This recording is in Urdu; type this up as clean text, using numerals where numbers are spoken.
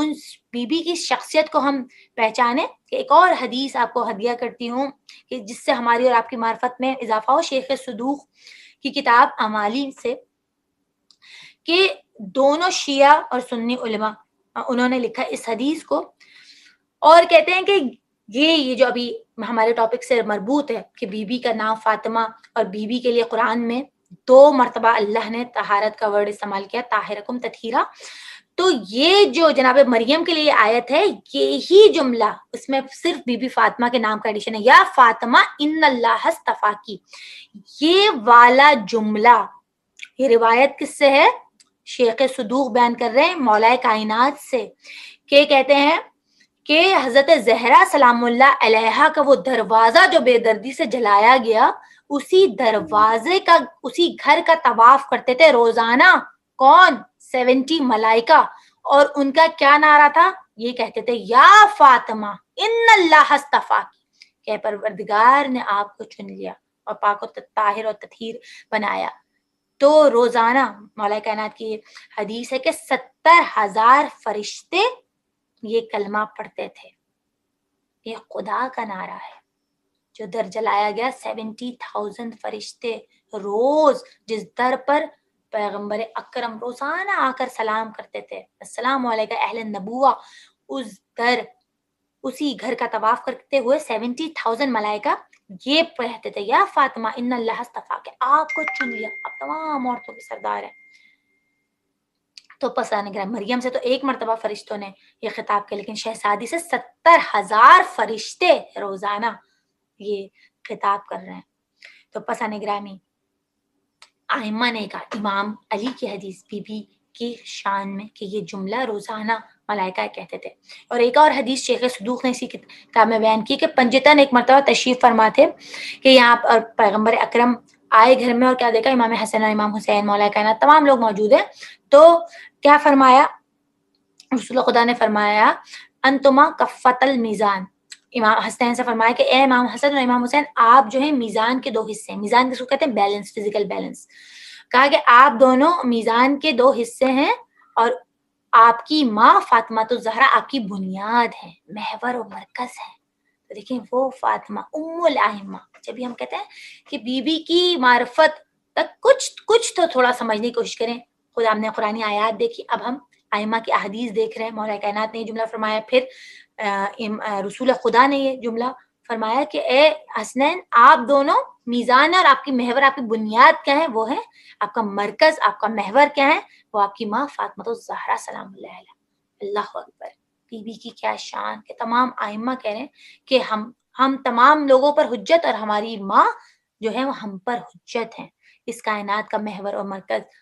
ان بی کی شخصیت کو ہم پہچانیں. کہ ایک اور حدیث آپ کو ہدیہ کرتی ہوں کہ جس سے ہماری اور آپ کی معرفت میں اضافہ ہو, شیخ صدوق کی کتاب اعمالی سے, کہ دونوں شیعہ اور سنی علماء انہوں نے لکھا اس حدیث کو, اور کہتے ہیں کہ یہ جو ابھی ہمارے ٹاپک سے مربوط ہے کہ بی کا نام فاطمہ, اور بی کے لیے قرآن میں 2 مرتبہ اللہ نے طہارت کا ورڈ استعمال کیا, طاہرکم تطہیرا. تو یہ جو جناب مریم کے لیے آیت ہے, یہی جملہ اس میں صرف بی فاطمہ کے نام کا ایڈیشن ہے, یا فاطمہ ان اللہ اصطفاکی. یہ والا جملہ, یہ روایت کس سے ہے؟ شیخ صدوق بیان کر رہے ہیں مولا کائنات سے, کہ کہتے ہیں کہ حضرت زہرا سلام اللہ علیہا کا وہ دروازہ جو بے دردی سے جلایا گیا, اسی دروازے کا, اسی گھر کا طواف کرتے تھے روزانہ. کون؟ 70 ملائکہ. اور ان کا کیا نعرہ تھا؟ یہ کہتے تھے یا فاطمہ ان اللہ اصطفاکی, کہ پروردگار نے آپ کو چن لیا اور پاک و طاہر اور تطہیر بنایا. تو روزانہ مولا کائنات کی حدیث ہے کہ 70,000 فرشتے یہ کلمہ پڑھتے تھے. یہ خدا کا نعرہ ہے جو در جلایا گیا. 70,000 فرشتے روز, جس در پر پیغمبر اکرم روزانہ آ کر سلام کرتے تھے, السلام علیکم اہل النبوہ, اس در, اسی گھر کا طواف کرتے ہوئے 70,000 ملائکہ یہ پڑھتے تھے یا فاطمہ ان اللہ اصطفیٰ, کہ آپ کو چن لیا, آپ تمام عورتوں کے سردار ہیں. تو پس مریم سے تو 1 مرتبہ فرشتوں نے یہ خطاب کیا, لیکن شہزادی سے 70,000 فرشتے روزانہ یہ خطاب کر رہے ہیں. تو پس گرامی ائمہ نے کہا, امام علی کی حدیث بی کی شان میں, کہ یہ جملہ روزانہ ملائکہ کہتے تھے. اور ایک اور حدیث شیخ صدوق نے اسی کتاب میں بیان کی کہ پنجتن ایک مرتبہ تشریف فرما تھے کہ یہاں پر پیغمبر اکرم آئے گھر میں, اور کیا دیکھا, امام حسن اور امام حسین مولا کائنات تمام لوگ موجود ہیں. تو کیا فرمایا رسول خدا نے؟ فرمایا انتما کفت المیزان. امام حسین سے فرمایا کہ اے امام حسن اور امام حسین, آپ جو ہیں میزان کے 2 حصے ہیں. میزان کس کو کہتے ہیں؟ Balance, physical balance. کہا کہ آپ دونوں میزان کے 2 حصے ہیں, اور آپ کی ماں فاطمہ الزہرا آپ کی بنیاد ہے, محور و مرکز ہے. تو دیکھیں وہ فاطمہ ام الائمہ. جب بھی ہم کہتے ہیں کہ بی کی معرفت تک کچھ تو تھوڑا سمجھنے کی کوشش کریں. خود ہم نے قرآنی آیات دیکھی, اب ہم ائمہ کی احادیث دیکھ رہے ہیں. مولا کائنات نے یہ جملہ فرمایا, پھر رسول خدا نے یہ جملہ فرمایا کہ اے حسنین, آپ دونوں میزان ہیں, اور آپ کی محور, آپ کی بنیاد کیا ہے؟ وہ ہے آپ کا مرکز, آپ کا محور کیا ہے؟ وہ آپ کی ماں فاطمہ الزہرا سلام اللہ علیہا. اللہ اکبر. بی کی کیا شان, کہ تمام ائمہ کہہ رہے ہیں کہ ہم تمام لوگوں پر حجت, اور ہماری ماں جو ہے وہ ہم پر حجت ہیں. اس کائنات کا محور اور مرکز